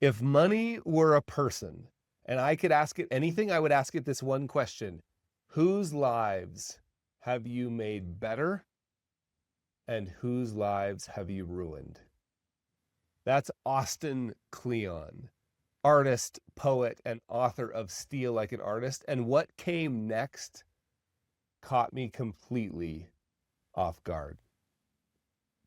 If money were a person and I could ask it anything, I would ask it this one question: whose lives have you made better and whose lives have you ruined? That's Austin Kleon, artist, poet, and author of Steal Like an Artist. And what came next caught me completely off guard.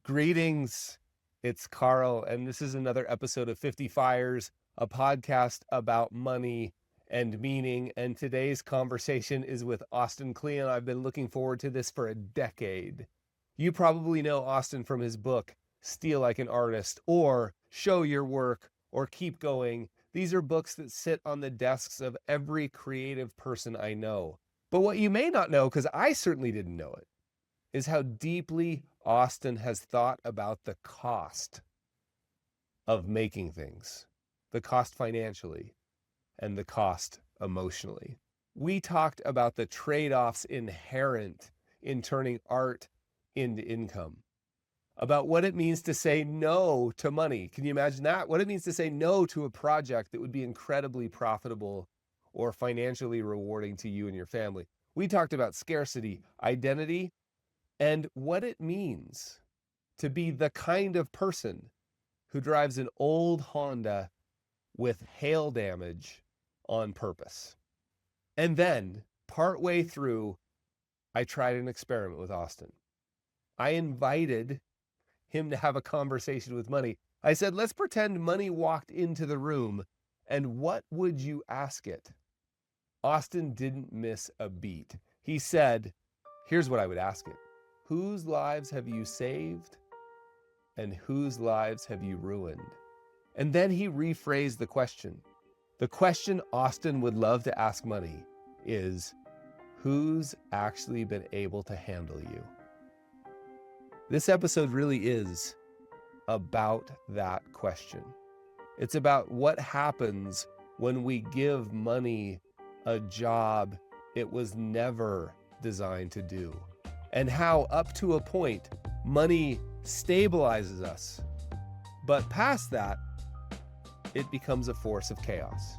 Greetings, it's Carl, and this is another episode of 50 Fires, a podcast about money and meaning. And today's conversation is with Austin Kleon. I've been looking forward to this for a decade. You probably know Austin from his book, Steal Like an Artist, or Show Your Work, or Keep Going. These are books that sit on the desks of every creative person I know. But what you may not know, because I certainly didn't know it, is how deeply Austin has thought about the cost of making things, the cost financially, and the cost emotionally. We talked about the trade-offs inherent in turning art into income, about what it means to say no to money. Can you imagine that? What it means to say no to a project that would be incredibly profitable or financially rewarding to you and your family. We talked about scarcity, identity, and what it means to be the kind of person who drives an old Honda with hail damage on purpose. And then, partway through, I tried an experiment with Austin. I invited him to have a conversation with money. I said, let's pretend money walked into the room, and what would you ask it? Austin didn't miss a beat. He said, here's what I would ask it: whose lives have you saved and whose lives have you ruined? And then he rephrased the question. The question Austin would love to ask money is, who's actually been able to handle you? This episode really is about that question. It's about what happens when we give money a job it was never designed to do, and how, up to a point, money stabilizes us. But past that, it becomes a force of chaos.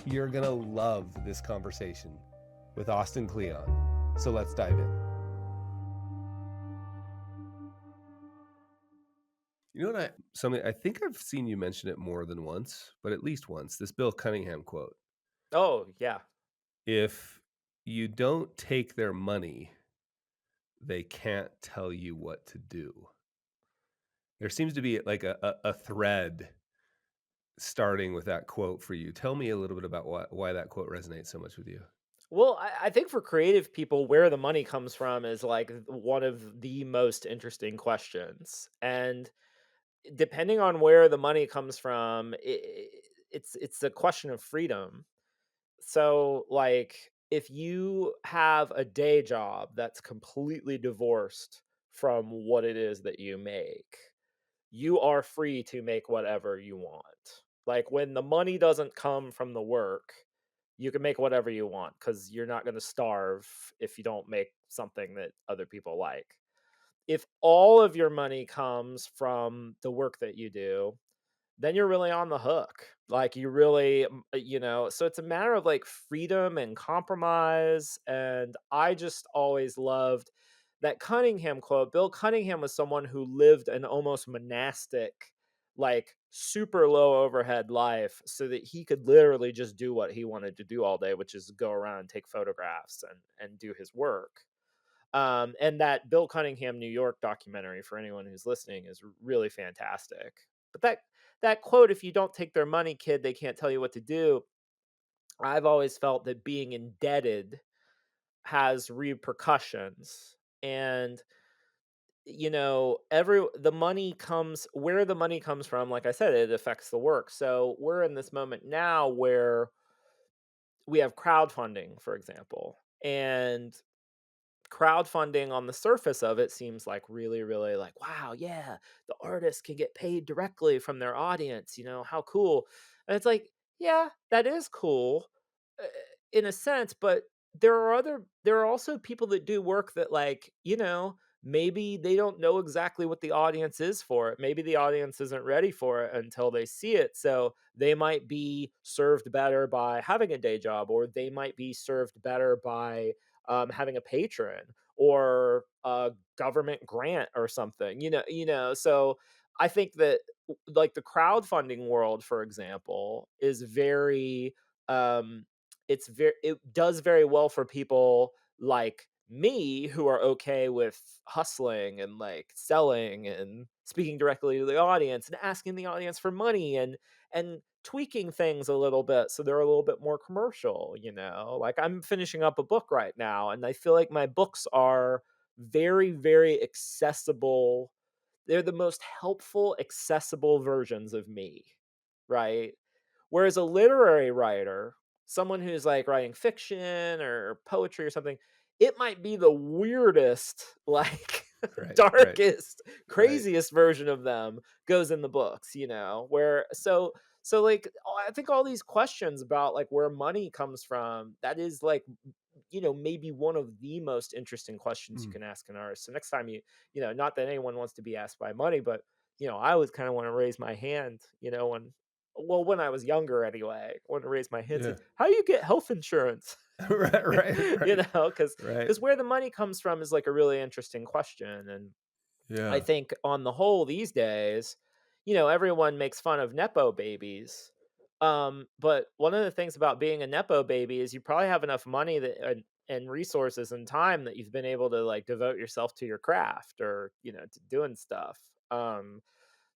You're gonna love this conversation with Austin Kleon. So let's dive in. You know what something I think I've seen you mention it more than once, but at least once, this Bill Cunningham quote. Oh, yeah. If you don't take their money, they can't tell you what to do. There seems to be like a thread starting with that quote for you. Tell me a little bit about why that quote resonates so much with you. Well, I think for creative people, where the money comes from is like one of the most interesting questions. And depending on where the money comes from, it's a question of freedom. So, like, if you have a day job that's completely divorced from what it is that you make, you are free to make whatever you want. Like, when the money doesn't come from the work, you can make whatever you want because you're not going to starve if you don't make something that other people like. If all of your money comes from the work that you do, then you're really on the hook. Like, you really, so it's a matter of like freedom and compromise. And I just always loved that Cunningham quote. Bill Cunningham was someone who lived an almost monastic, like super low overhead life so that he could literally just do what he wanted to do all day, which is go around and take photographs and do his work. And that Bill Cunningham New York documentary, for anyone who's listening, is really fantastic. But that quote, "If you don't take their money, kid, they can't tell you what to do." I've always felt that being indebted has repercussions, and every the money comes where the money comes from. Like I said, it affects the work. So we're in this moment now where we have crowdfunding, for example, and crowdfunding on the surface of it seems like really, really like, wow, yeah, the artist can get paid directly from their audience, how cool. And it's like, yeah, that is cool, uh, in a sense, but there are also people that do work that, like, maybe they don't know exactly what the audience is for it. Maybe the audience isn't ready for it until they see it. So they might be served better by having a day job, or they might be served better by having a patron or a government grant or something. So I think that like the crowdfunding world, for example, is very um it does very well for people like me who are okay with hustling and like selling and speaking directly to the audience and asking the audience for money and tweaking things a little bit so they're a little bit more commercial. Like I'm finishing up a book right now and I feel like my books are very very accessible. They're the most helpful accessible versions of me, right? Whereas a literary writer, someone who's like writing fiction or poetry or something, it might be the weirdest, like Right, right, darkest, right. craziest version of them goes in the books. Where so like I think all these questions about like where money comes from, that is like maybe one of the most interesting questions you Mm, can ask an artist. So next time not that anyone wants to be asked by money, but I would kind of want to raise my hand, when I was younger anyway, I want to raise my hand and say, yeah. how do you get health insurance? Right, right, right, Because right. where the money comes from is like a really interesting question. And I Yeah. think on the whole these days, everyone makes fun of nepo babies. But one of the things about being a nepo baby is you probably have enough money and resources and time that you've been able to like devote yourself to your craft or to doing stuff.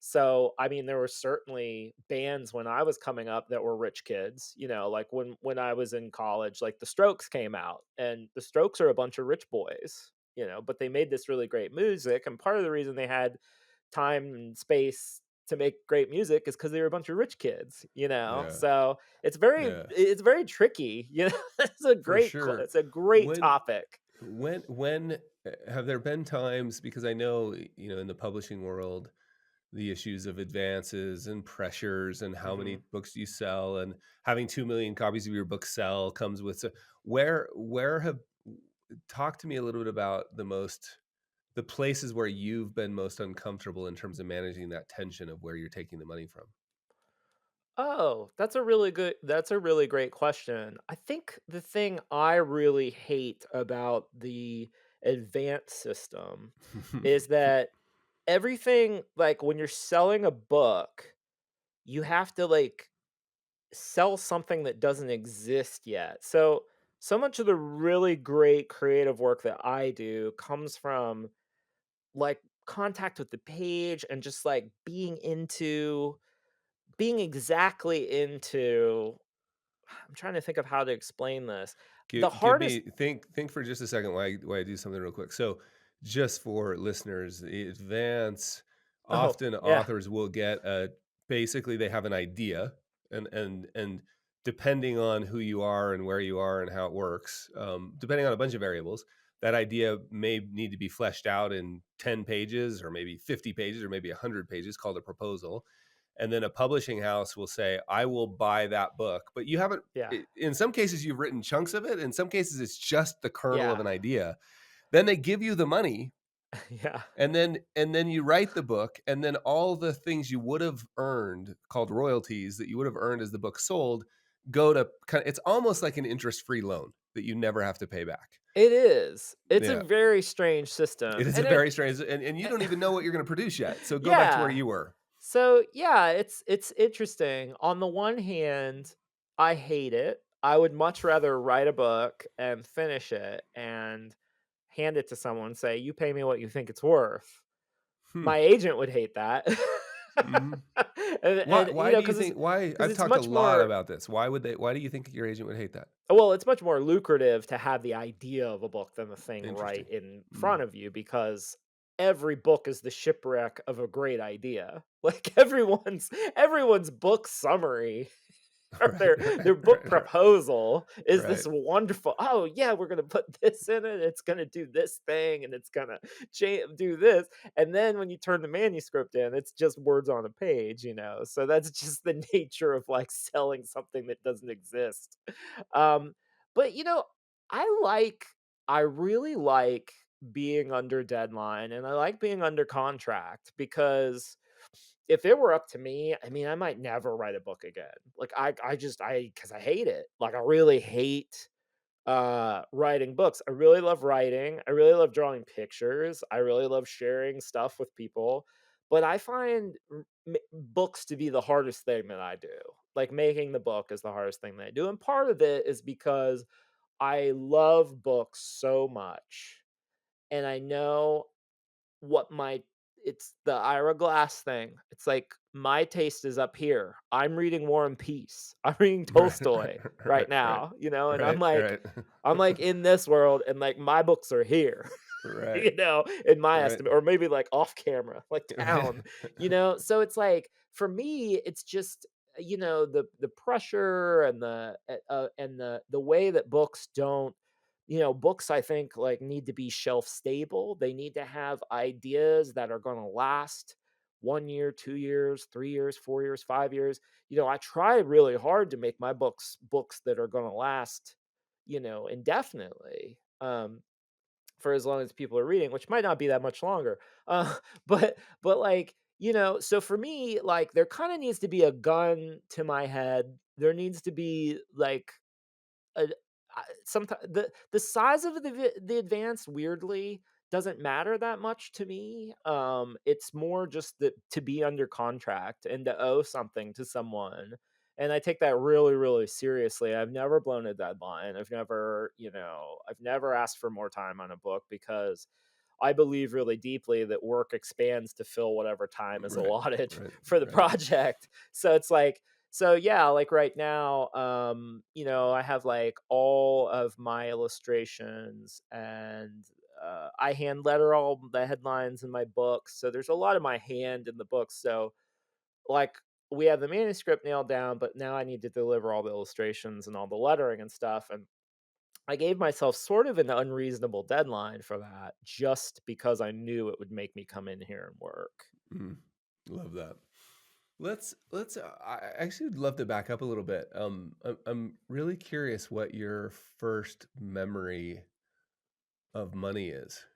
So I mean, there were certainly bands when I was coming up that were rich kids. Like when I was in college, like the Strokes came out, and the Strokes are a bunch of rich boys. But they made this really great music, and part of the reason they had time and space to make great music is because they were a bunch of rich kids. Yeah, So yeah, it's very tricky. for sure. It's a great When topic. have there been times, because I know, in the publishing world, the issues of advances and pressures and how many hmm books you sell, and having 2 million copies of your book sell comes with, so where have talk to me a little bit about the places where you've been most uncomfortable in terms of managing that tension of where you're taking the money from. Oh, that's a really great question. I think the thing I really hate about the advance system is that everything like when you're selling a book, you have to like sell something that doesn't exist yet. So much of the really great creative work that I do comes from like contact with the page and just like being exactly into I'm trying to think of how to explain this. The Give hardest me think for just a second why I do something real quick. So, just for listeners, the advance, Oh, often yeah. authors will get a basically they have an idea, and depending on who you are and where you are and how it works, depending on a bunch of variables, that idea may need to be fleshed out in 10 pages or maybe 50 pages or maybe 100 pages, called a proposal. And then a publishing house will say, I will buy that book, but you haven't, Yeah. in some cases you've written chunks of it, in some cases it's just the kernel of Yeah. an idea. Then they give you the money, Yeah. and then you write the book, and then all the things you would have earned, called royalties, that you would have earned as the book sold, go to kind of, it's almost like an interest-free loan that you never have to pay back. It is. It's a Yeah. very strange It system. is a And it very strange, and you don't even know what you're going to produce yet. So go back to where yeah. you were. So, yeah, it's interesting. On the one hand, I hate it. I would much rather write a book and finish it and hand it to someone and say, "You pay me what you think it's worth." Hmm. My agent would hate that. Mhm. And Why do you because think, why I've it's talked a much lot more about this. Why do you think your agent would hate that? well, it's much more lucrative to have the idea of a book than the thing right Interesting. in Mm. front of you because every book is the shipwreck of a great idea. Like everyone's book summary or Right, their right, book right, right, proposal is right. this wonderful, oh yeah, we're gonna put this in it, it's gonna do this thing, and it's gonna do this, and then when you turn the manuscript in, it's just words on a page. So that's just the nature of like selling something that doesn't exist. um but I really like being under deadline and I like being under contract because if it were up to me, I mean, I might never write a book again. Like I just I cuz I hate it. Like I really hate writing books. I really love writing. I really love drawing pictures. I really love sharing stuff with people. But I find books to be the hardest thing that I do. Like making the book is the hardest thing that I do. And part of it is because I love books so much and I know what my it's the Ira Glass thing. It's like my taste is up here. I'm reading War and Peace. I'm reading Right. Tolstoy right Right. Right. now, and Right. Right. I'm like in this world and like my books are here. Right. In my Right. estimate, or maybe like off camera, like Right. town, So it's like for me, it's just the pressure and the way that books don't books I think like need to be shelf stable. They need to have ideas that are going to last 1 year, 2 years, 3 years, 4 years, 5 years. I try really hard to make my books that are going to last, indefinitely. For as long as people are reading, which might not be that much longer. Uh, but like, so for me, like there kind of needs to be a gun to my head. There needs to be like a sometimes the size of the advance weirdly doesn't matter that much to me. It's more just that to be under contract and to owe something to someone. And I take that really, really seriously. I've never blown a deadline. I've never asked for more time on a book because I believe really deeply that work expands to fill whatever time is Right. allotted Right. for the Right. project. So it's like, so yeah, like right now, I have like all of my illustrations and I hand letter all the headlines in my books. So there's a lot of my hand in the books. So like we have the manuscript nailed down, but now I need to deliver all the illustrations and all the lettering and stuff. And I gave myself sort of an unreasonable deadline for that just because I knew it would make me come in here and work. Mm. Love that. Let's. I actually would love to back up a little bit. I'm really curious what your first memory of money is.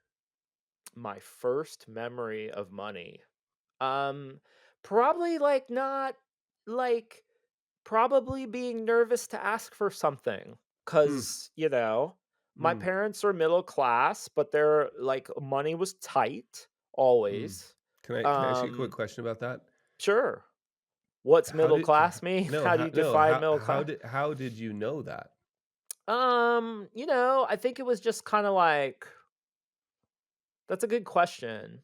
My first memory of money. Um, Probably like not like probably being nervous to ask for something Mm. because, my Mm. parents are middle class, but their like money was tight Mm. always. Can I ask you a quick Um, question about that? sure. What's How middle did class mean? no How do how you no define middle class? how did you know that? I think it was just kind of like that's a good question.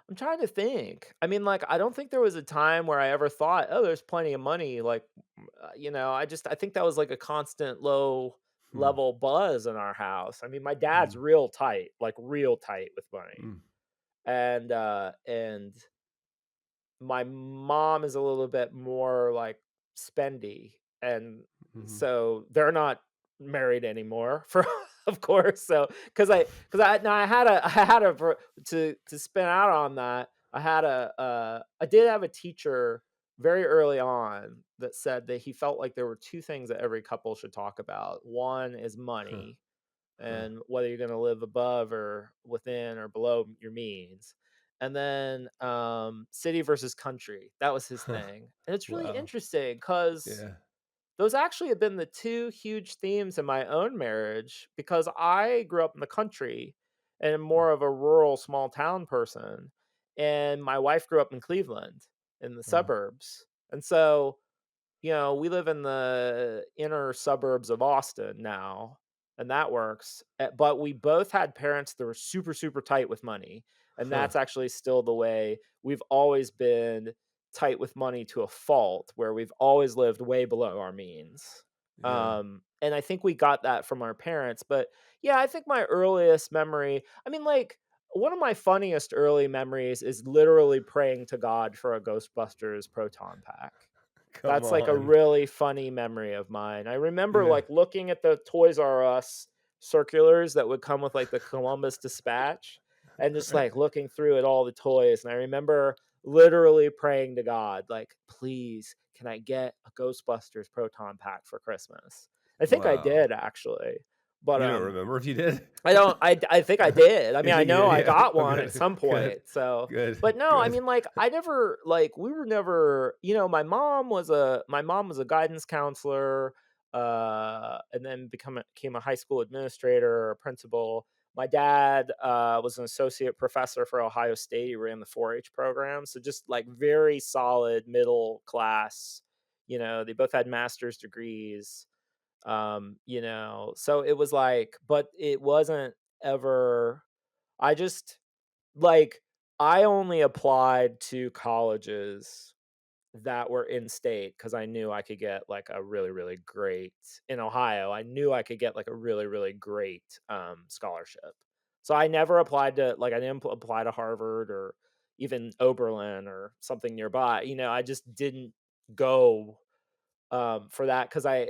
I'm trying to think. I mean, like, I don't think there was a time where I ever thought, "Oh, there's plenty of money." Like, I think that was like a constant low Hmm. level buzz in our house. I mean, my dad's Mm. real tight, like real tight with money. Mm. And my mom is a little bit more like spendy, and Mhm. so they're not married anymore for of course. So because I now I had a to spin out on that. I did have a teacher very early on that said that he felt like there were two things that every couple should talk about. One is Huh. money Huh. and whether you're going to live above or within or below your means. And then city versus country. That was his Huh. thing. And it's really Wow. interesting because Yeah. those actually have been the two huge themes in my own marriage because I grew up in the country and am Mm. more of a rural small town person. And my wife grew up in Cleveland in the Wow. suburbs. And so we live in the inner suburbs of Austin now, and that works. But we both had parents that were super, super tight with money. And Huh. that's actually still the way we've always been tight with money to a fault, where we've always lived way below our means. Yeah. And I think we got that from our parents. But yeah, I think my earliest memory, I mean, like, one of my funniest early memories is literally praying to God for a Ghostbusters proton pack. Come That's, like, a on. really funny memory of mine. I remember, Yeah. like, looking at the Toys R Us circulars that would come with, like, the Columbus Dispatch and just, Right. like, looking through at all the toys, and I remember literally praying to God, like, "Please, can I get a Ghostbusters proton pack for Christmas?" I think I Wow. did, actually. But, You don't remember if you did? I don't I think I did. I You mean, I think you know did? I Yeah. got Oh, one at good. some Good. point, so Good. but no, I Good. mean, like, I never like, we were never my mom was a guidance counselor, and then became a high school administrator, a principal. My dad, was an associate professor for Ohio State. He ran the 4-H program, so just, like, very solid middle class, they both had master's degrees. So it was like, but it wasn't ever, I just like, I only applied to colleges that were in state because I knew I could get like a really, really great in Ohio. I knew I could get like a really, really great scholarship. So I never applied to, like, I didn't apply to Harvard or even Oberlin or something nearby. I just didn't go for that because I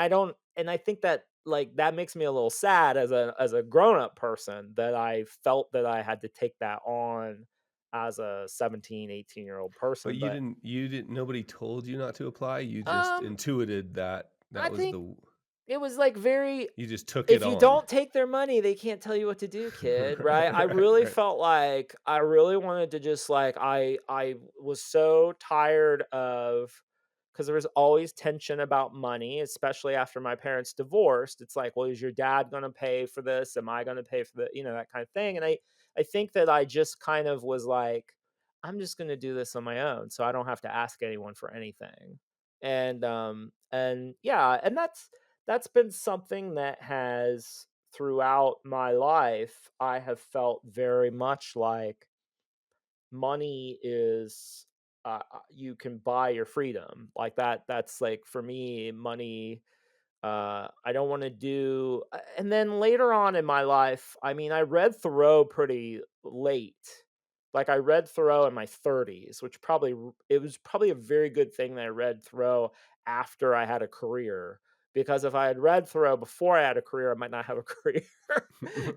don't, and I think that, like, that makes me a little sad as a grown up person that I felt that I had to take that on as a 17, 18-year-old But person. But you didn't nobody told you not to apply? You just um intuited that I that was think the it was like very, you just took it if you on. don't take their money, they can't tell you what to do, kid, right? I Right, really right. felt like I really wanted to just, like, I was so tired of, because there was always tension about money, especially after my parents divorced. It's like, well, is your dad gonna pay for this? Am I gonna pay for that kind of thing? And I think that I just kind of was like, I'm just gonna do this on my own, so I don't have to ask anyone for anything. And yeah, and that's been something that has, throughout my life, I have felt very much like money is, you can buy your freedom. Like, that's like, for me, money, I don't want to do, and then later on in my life, I mean, I read Thoreau pretty late. Like, I read Thoreau in my 30s, which it was probably a very good thing that I read Thoreau after I had a career, because if I had read Thoreau before I had a career, I might not have a career.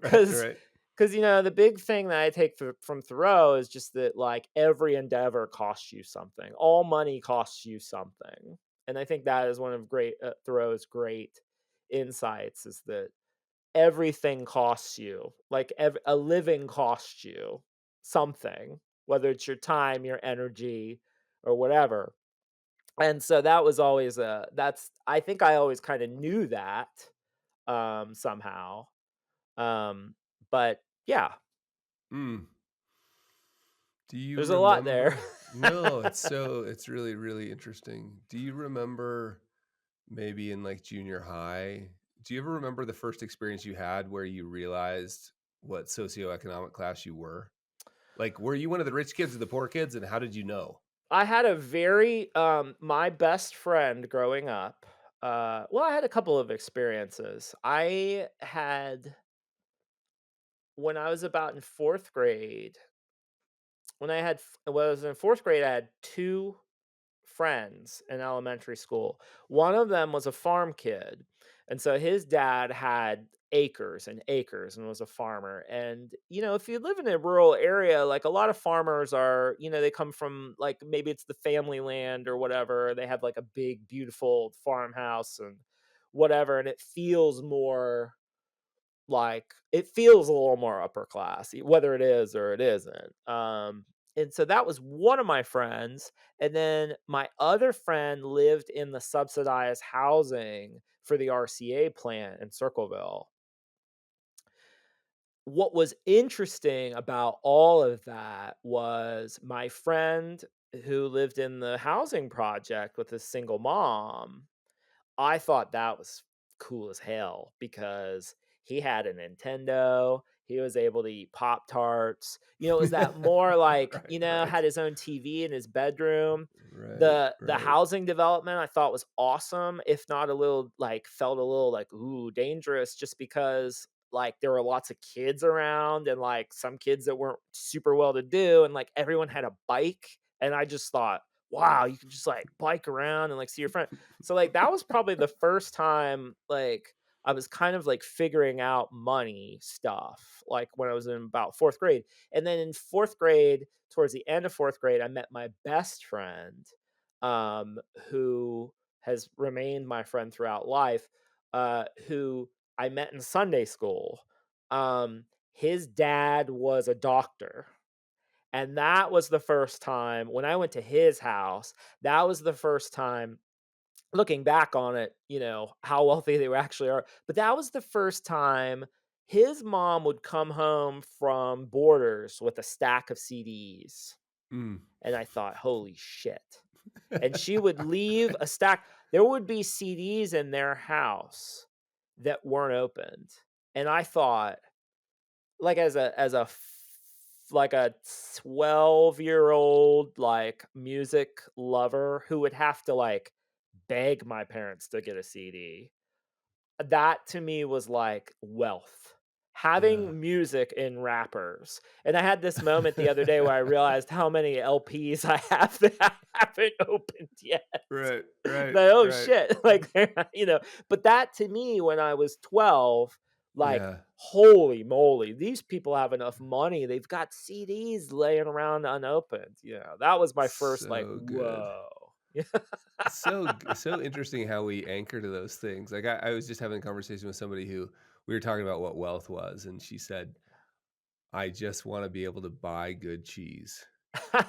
Right, Cuz right. the big thing that I take from Thoreau is just that, like, every endeavor costs you something. All money costs you something. And I think that is one of Thoreau's great insights, is that everything costs you. Like, a living costs you something, whether it's your time, your energy, or whatever. And so that was always that's I think I always kind of knew that somehow. Um but yeah, Mm. Do you there's a lot there. remember No, it's really, really interesting. Do you remember maybe in, like, junior high, do you ever remember the first experience you had where you realized what socioeconomic class you were? Like, were you one of the rich kids or the poor kids, and how did you know? I had a very my best friend growing up. Well, I had a couple of experiences. I had, when I was about in 4th grade, when I was in 4th grade, I had 2 friends in elementary school. One of them was a farm kid. And so his dad had acres and acres and was a farmer. And, if you live in a rural area, like, a lot of farmers are, they come from, like, maybe it's the family land or whatever. They have like a big, beautiful farmhouse and whatever. And it feels a little more upper class, whether it is or it isn't. And so that was one of my friends. And then my other friend lived in the subsidized housing for the RCA plant in Circleville. What was interesting about all of that was my friend who lived in the housing project with a single mom. I thought that was cool as hell because he had a Nintendo. He was able to eat Pop Tarts. It was that more like, Right, right. had his own TV in his bedroom. Right, The right. housing development I thought was awesome, if not a little, like, felt a little like, ooh, dangerous, just because, like, there were lots of kids around, and, like, some kids that weren't super well to do, and, like, everyone had a bike. And I just thought, wow, you could just, like, bike around and, like, see your friend. So, like, that was probably the first time, like, I was kind of, like, figuring out money stuff, like, when I was in about 4th grade. And then in 4th grade, towards the end of 4th grade, I met my best friend, who has remained my friend throughout life, who I met in Sunday school. His dad was a doctor. And that was the first time when I went to his house, that was the first time looking back on it, how wealthy they were actually are. But that was the first time his mom would come home from Borders with a stack of CDs. Mm. And I thought, holy shit. And she would leave a stack. There would be CDs in their house that weren't opened. And I thought, like, like a 12-year-old, like, music lover who would have to, like, beg my parents to get a CD. That to me was like wealth. Yeah. Having music in wrappers. And I had this moment the other day where I realized how many LPs I have that I haven't opened yet. Right, right, Like, oh right. shit. Like, but that to me when I was 12, like, Yeah. holy moly, these people have enough money. They've got CDs laying around unopened. That was my first like, So good. whoa. So interesting how we anchor to those things. Like I was just having a conversation with somebody who we were talking about what wealth was, and she said, "I just want to be able to buy good cheese."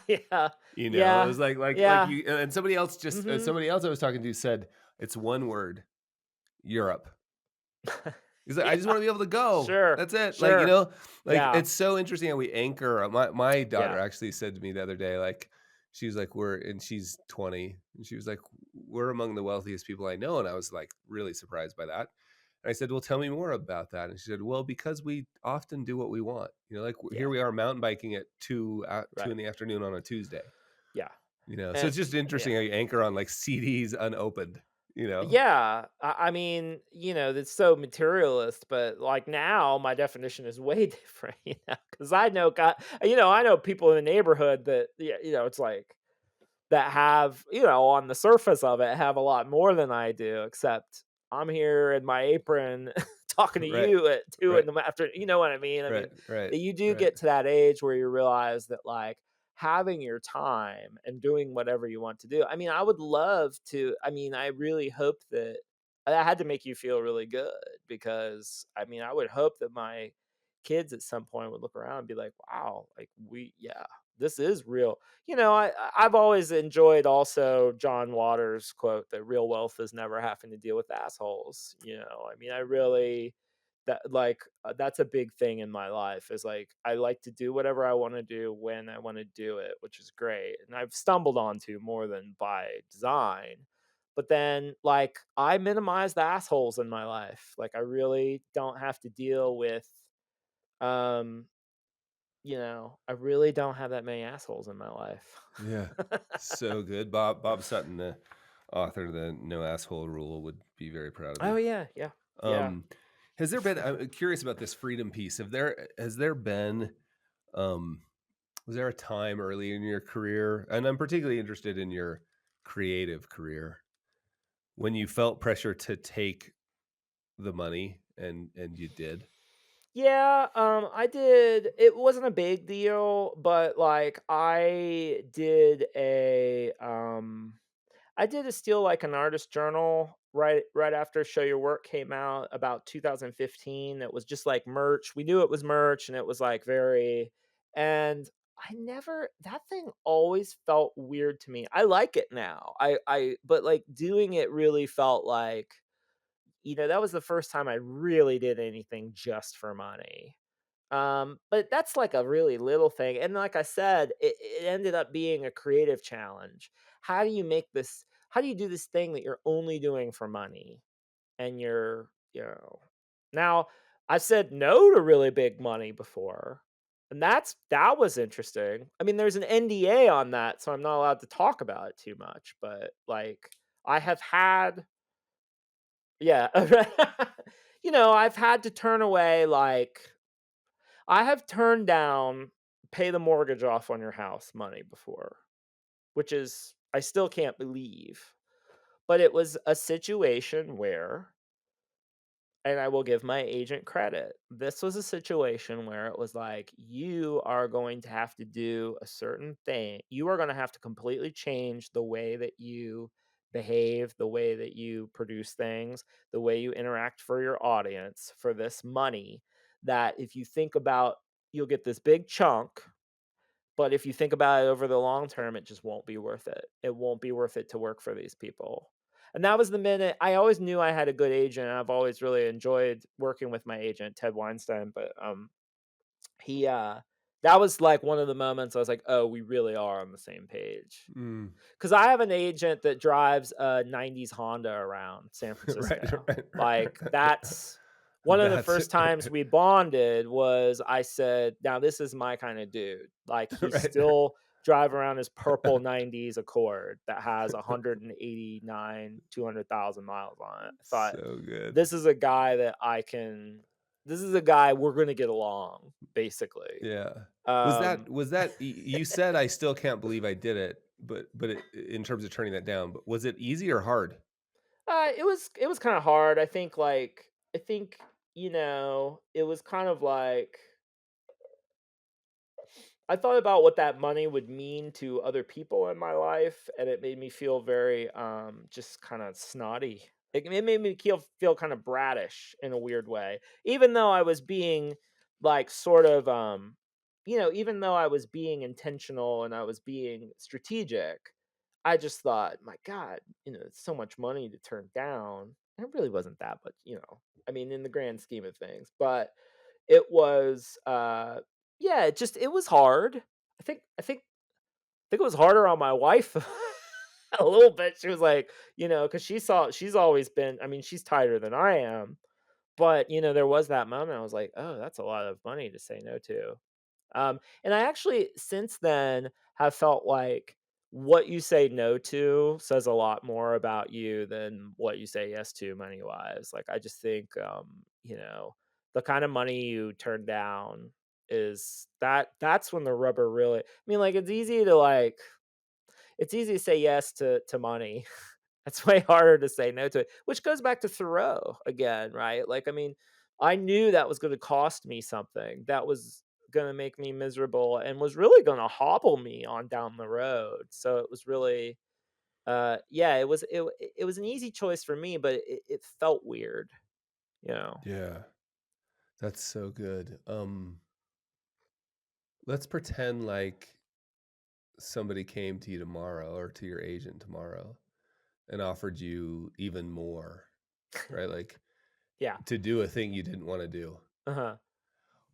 Yeah. It Yeah. was like Yeah. you and Mhm. somebody else I was talking to said it's one word, Europe. He's like, "I just Yeah. wanna be able to go. Sure. That's it." Sure. Like, Yeah. it's so interesting how we anchor my daughter Yeah. actually said to me the other day, like, she's like, "We're" and she's 20, and she was like, "We're among the wealthiest people I know," and I was, like, really surprised by that. And I said, "Well, tell me more about that." And she said, "Well, because we often do what we want." Like, here Yeah. we are mountain biking at 2 Right. in the afternoon on a Tuesday, Yeah. So And it's just interesting yeah. how you anchor on, like, CDs unopened, you know? Yeah. I mean, it's so materialist, but like now my definition is way different, because I know people in the neighborhood that, yeah, it's like that have, on the surface of it, have a lot more than I do, except I'm here in my apron talking to Right, you at 2 in right, the after you know what I mean? I right, mean, right, that you do right. get to that age where you realize that, like, having your time and doing whatever you want to do. I mean, I would love to I really hope that I had to make you feel really good because, I would hope that my kids at some point would look around and be like, "Wow, like, yeah, this is real." I've always enjoyed also John Waters' quote that real wealth is never having to deal with assholes. I really that's a big thing in my life is like I like to do whatever I want to do when I want to do it, which is great. And I've stumbled onto more than by design. But then like I minimize the assholes in my life. Like I really don't have to deal with um I really don't have that many assholes in my life. Yeah. So good. Bob Sutton, the author of the No Asshole Rule, would be very proud of Oh you. yeah, yeah, yeah. Um, has there been I'm curious about this freedom piece. Has there been um was there a time early in your career, and I'm particularly interested in your creative career, when you felt pressure to take the money and you did? Yeah, I did. It wasn't a big deal, but like I did a Steal Like an Artist journal right after Show Your Work came out about 2015. It was just like merch. We knew it was merch and it was like very and I never that thing always felt weird to me. I like it now. I but like doing it really felt like that was the first time I really did anything just for money. But that's like a really little thing. And like I said, it ended up being a creative challenge. How do you do this thing that you're only doing for money? And now I've said no to really big money before. And that was interesting. I mean, there's an NDA on that, so I'm not allowed to talk about it too much. But like I have had yeah. I've had to turn away, I have turned down pay the mortgage off on your house money before, which is I still can't believe. But it was a situation where and I will give my agent credit. This was a situation where it was like, you are going to have to do a certain thing. You are going to have to completely change the way that you behave, the way that you produce things, the way you interact for your audience, for this money, that if you think about, you'll get this big chunk, but if you think about it over the long term, it just won't be worth it. It won't be worth it to work for these people. And that was the minute I always knew I had a good agent. I've always really enjoyed working with my agent, Ted Weinstein, but he that was like one of the moments I was like, "Oh, we really are on the same page." Mm. 'Cause I have an agent that drives a '90s Honda around San Right, Francisco. right, Like, right. that's one of the That's first times we bonded was I said, "Now this is my kinda dude." Like, he's right. still drive around his purple '90s Accord that has 189, 200,000 miles on it. I thought, So good. "This is a guy that I can this is a guy we're gonna get along," basically. Yeah. Um Was that you said I still can't believe I did it, but in terms of turning that down, but was it easy or hard? it was kinda hard. I think, it was kind of like I thought about what that money would mean to other people in my life, and it made me feel very, just kinda snotty. It made me feel kinda brattish in a weird way, even though I was being, like, sort of, even though I was being intentional and I was being strategic, I just thought, "My god, it's so much money to turn down." And it really wasn't that much, I mean, in the grand scheme of things, but it was, yeah, it was hard. I think it was harder on my wife a little bit. She was like, because she's always been, I mean, she's tighter than I am, but, there was that moment I was like, "Oh, that's a lot of money to say no to." And I actually since then have felt like what you say no to says a lot more about you than what you say yes to money wise. Like I just think the kind of money you turn down that's when the rubber really I mean like it's easy to say yes to money. It's way harder to say no to it, which goes back to Thoreau again, right? Like, I mean, I knew that was gonna cost me something. That was gonna make me miserable and was really gonna hobble me on down the road. So it was really, yeah, it was an easy choice for me, but it felt weird, you know? Yeah. That's so good. Let's pretend like somebody came to you tomorrow or to your agent tomorrow and offered you even more, right? Like Yeah. to do a thing you didn't want to do. Uh-huh.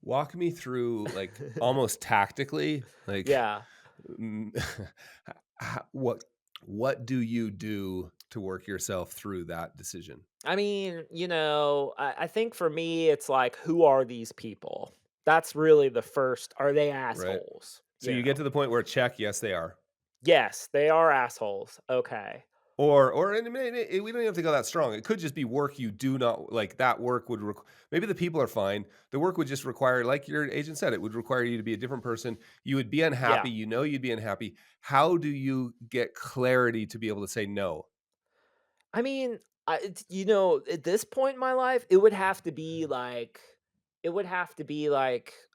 Walk me through like almost tactically, like Yeah. mm, what do you do to work yourself through that decision? I mean, I think for me, it's like, who are these people? That's really the first. Are they Right. assholes? So you get to the point where check, yes, they are. Yes, they are assholes. Okay. Or and we don't even have to go that strong. It could just be work you do not like. That work would maybe the people are fine. The work would just require, like your agent said, it would require you to be a different person. You would be Yeah. unhappy. You know you'd be unhappy. How do you get clarity to be able to say no? I mean, at this point in my life, it would have to be like,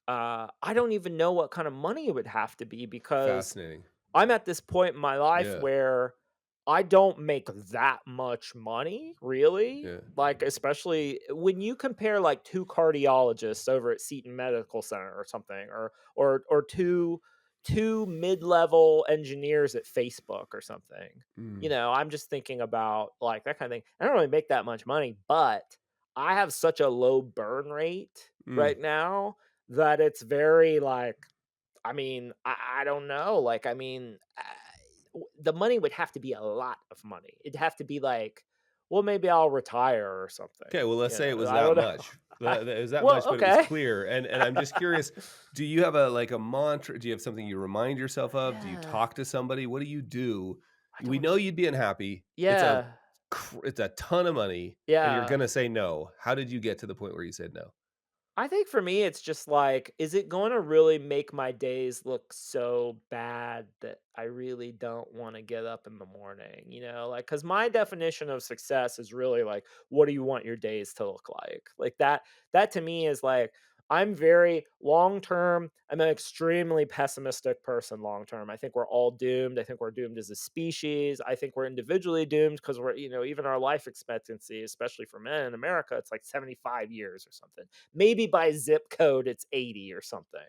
I don't even know what kind of money it would have to be because Fascinating. I'm at this point in my life Yeah. where I don't make that much money, really. Yeah. Like, especially when you compare like two cardiologists over at Seton Medical Center or something, or two mid-level engineers at Facebook or something. Mm, I'm just thinking about like that kind of thing. I don't really make that much money, but I have such a low burn rate mm. right now that it's very like I mean, I don't know, like, I mean, the money would have to be a lot of money. It'd have to be like, well, maybe I'll retire or something, Okay, well, let's say it was I that don't know. much. It was that Well, much, but it was okay. clear. And I'm just curious, do you have a like a mantra? Do you have something you remind yourself of? Do you Yeah, talk to somebody? What do you do? I We don't know you'd be unhappy. yeah, It's a ton of money, and you're yeah. gonna say no. How did you get to the point where you said no? I think for me, it's just like, is it going to really make my days look so bad that I really don't want to get up in the morning? Like, because my definition of success is really like, what do you want your days to look like? Like that to me is like, I'm very long term. I'm an extremely pessimistic person long term. I think we're all doomed. I think we're doomed as a species. I think we're individually doomed because we're, even our life expectancy, especially for men in America, it's like 75 years or something. Maybe by zip code, it's 80 or something.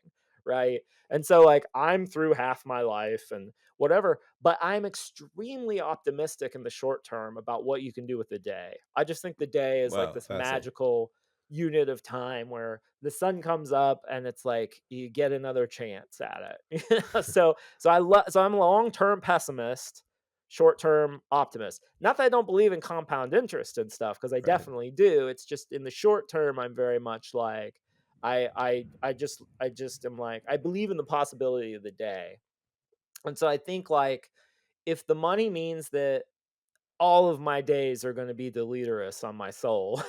Right. And so, like, I'm through half my life and whatever, but I'm extremely optimistic in the short term about what you can do with the day. I just think the day is like Wow, this fascinating. magical unit of time where the sun comes up and it's like you get another chance at it. So I'm a long-term pessimist, short-term optimist. Not that I don't believe in compound interest and stuff, because I Right. definitely do. It's just in the short term, I'm very much like I just am like I believe in the possibility of the day. And so I think, like, if the money means that all of my days are gonna be deleterious on my soul.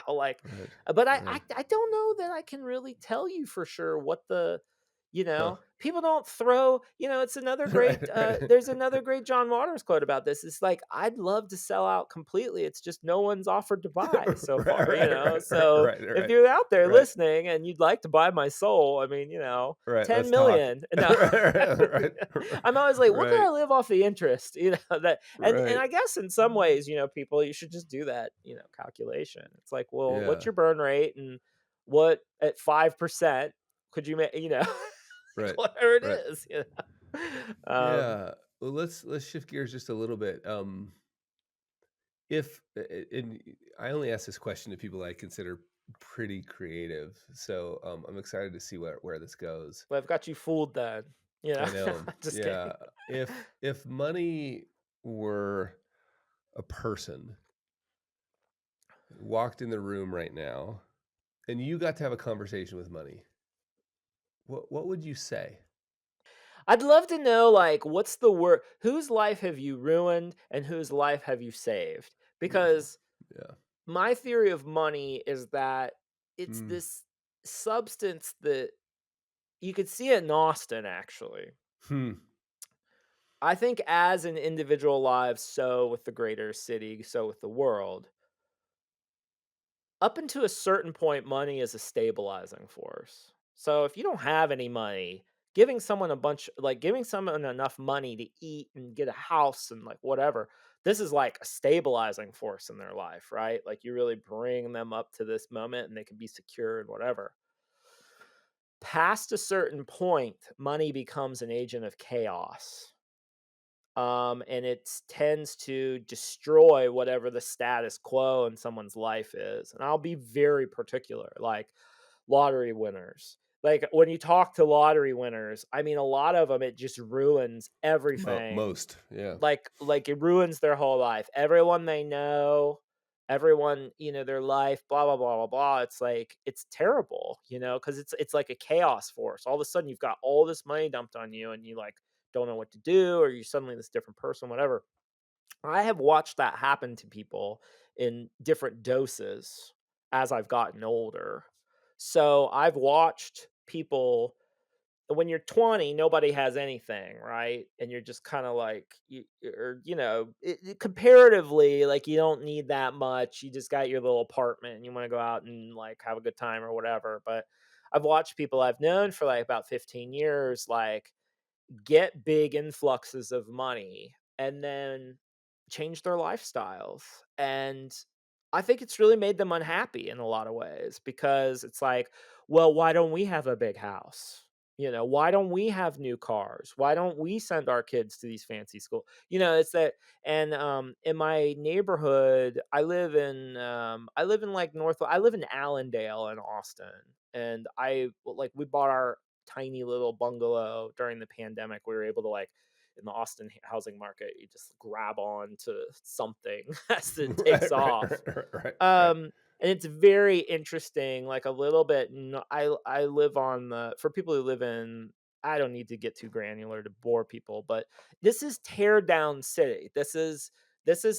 Like, Right. but I, Right. I I don't know that I can really tell you for sure what Huh. people don't throw, it's another great, Right. Right. there's another great John Waters quote about this. It's like, I'd love to sell out completely. It's just no one's offered to buy so Right. far, Right. Right. So Right. if Right. you're out there Right. listening and you'd like to buy my soul, I mean, Right. 10 Let's talk. million. No. Right. I'm always like, what can Right. I live off the interest? That and Right. I guess in some ways, people, you should just do that, calculation. It's like, well, what's Yeah. your burn rate and what at 5% could you make, like Right. whatever it Right. is. Yeah. Well, let's shift gears just a little bit. If and I only ask this question to people I consider pretty creative, so I'm excited to see where this goes. But I've got you fooled then. I know. Just kidding. Yeah. If money were a person walked in the room right now and you got to have a conversation with money, what would you say? I'd love to know, like, what's the word, whose life have you ruined and whose life have you saved? Beautiful. Because Yeah. my theory of money is that it's Mm. this substance that you could see it in Austin, actually. Hmm. I think as an individual lives, so with the greater city, so with the world, up until a certain point, money is a stabilizing force. So if you don't have any money, giving someone enough money to eat and get a house and like whatever, this is like a stabilizing force in their life, right? Like you really bring them up to this moment and they can be secure and whatever. Past a certain point, money becomes an agent of chaos, and it tends to destroy whatever the status quo in someone's life is. And I'll be very particular, like lottery winners. Like when you talk to lottery winners, I mean, a lot of them, it just ruins everything. Most. Yeah. Like it ruins their whole life. Everyone they know, everyone, their life, blah blah blah blah blah. It's like it's terrible, because it's like a chaos force. All of a sudden, you've got all this money dumped on you, and you like don't know what to do, or you're suddenly this different person, whatever. I have watched that happen to people in different doses as I've gotten older. So I've watched people when you're 20, nobody has anything, right? And you're just kind of like, comparatively, like you don't need that much. You just got your little apartment and you want to go out and like have a good time or whatever. But I've watched people I've known for like about 15 years, like get big influxes of money and then change their lifestyles. And I think it's really made them unhappy in a lot of ways because it's like, well, why don't we have a big house? Why don't we have new cars? Why don't we send our kids to these fancy schools? It's that. And in my neighborhood, I live in like I live in Allendale in Austin, and we bought our tiny little bungalow during the pandemic. We were able to, like, in the Austin housing market, you just grab on to something as it Right. takes Right. off. Right. Right. Right. And it's very interesting, like a little bit. I live on the for people who live in. I don't need to get too granular to bore people, but this is tear down city. This is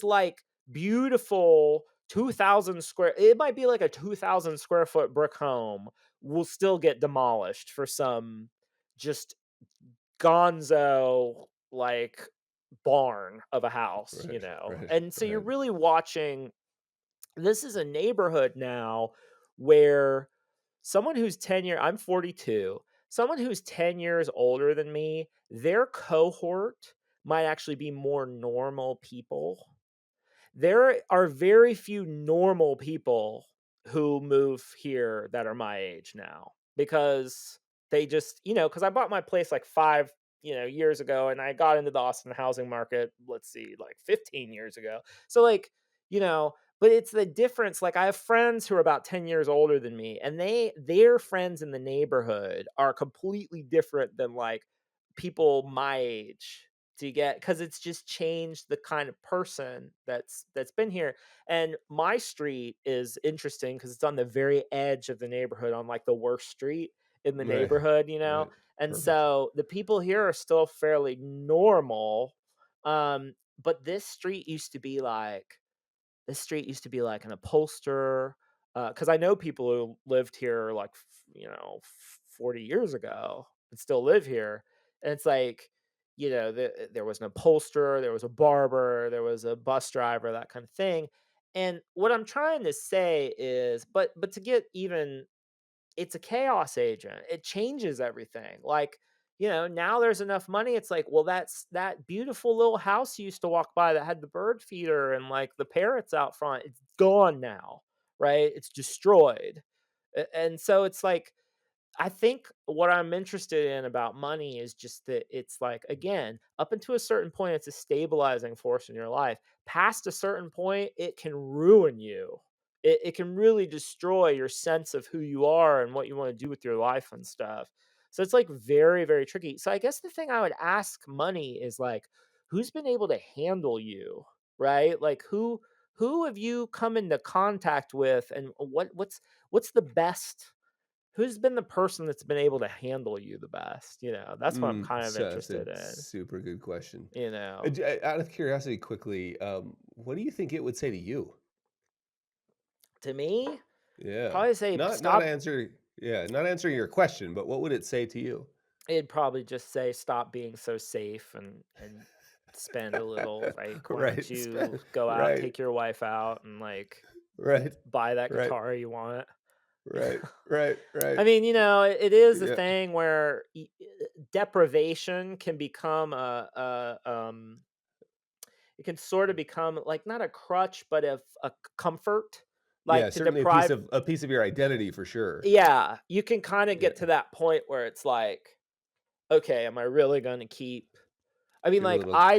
like beautiful 2,000 square. It might be like a 2,000 square foot brick home will still get demolished for some just gonzo like barn of a house, Right. Right. and so you're Right. really watching. This is a neighborhood now where someone who's I'm 42. Someone who's 10 years older than me, their cohort might actually be more normal people. There are very few normal people who move here that are my age now because they just, because I bought my place like 5 years ago, and I got into the Austin housing market, let's see, like 15 years ago. So, like, you know, but it's the difference. Like, I have friends who are about 10 years older than me, and their friends in the neighborhood are completely different than like people my age, to get, because it's just changed the kind of person that's been here. And my street is interesting because it's on the very edge of the neighborhood, on like the worst street in the Right. neighborhood, Right. and Perfect. so the people here are still fairly normal. But this street used to be like an upholsterer, because I know people who lived here like 40 years ago and still live here, and it's like, there was an upholsterer, there was a barber, there was a bus driver, that kind of thing. And what I'm trying to say is, but to get even, it's a chaos agent. It changes everything. Like, now there's enough money. It's like, well, that's that beautiful little house you used to walk by that had the bird feeder and like the parrots out front. It's gone now, right? It's destroyed. And so it's like, I think what I'm interested in about money is just that it's like, again, up until a certain point, it's a stabilizing force in your life. Past a certain point, it can ruin you. It can really destroy your sense of who you are and what you want to do with your life and stuff. So it's like very, very tricky. So I guess the thing I would ask money is like, who's been able to handle you, right? Like, who have you come into contact with, and what's the best, who's been the person that's been able to handle you the best? That's what I'm kind of That's a interested in, super good question. you know? Out of curiosity, quickly, what do you think it would say to you? To me, Yeah. probably say Not stop. answer yeah, not answering your question, but what would it say to you? It'd probably just say stop being so safe, and spend a little. Like, why don't Right. you go out, Right. take your wife out, and like Right. buy that Right. guitar you want. Right. Right. I Right. mean, it is a Yeah. thing where deprivation can become it can sort of become like not a crutch, but a comfort, Yeah, like to certainly deprive. a piece of your identity for sure. Yeah, you can kind of get Yeah. to that point where it's like, okay, am I really going to keep? I mean, Give a like, little I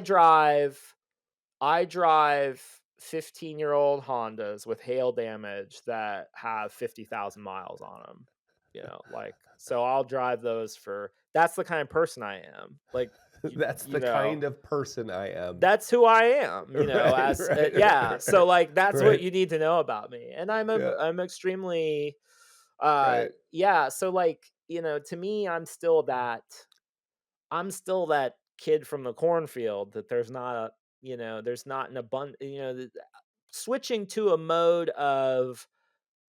drive 15-year-old Hondas with hail damage that have 50,000 miles on them. Like, so I'll drive those for. That's the kind of person I am. Like, that's the kind of person I am. that's who I am, Right, as right, yeah. So like that's what right. you need to know about me. And Yeah, I'm extremely right. yeah, so like, to me I'm still that kid from the cornfield that there's not an abundant, switching to a mode of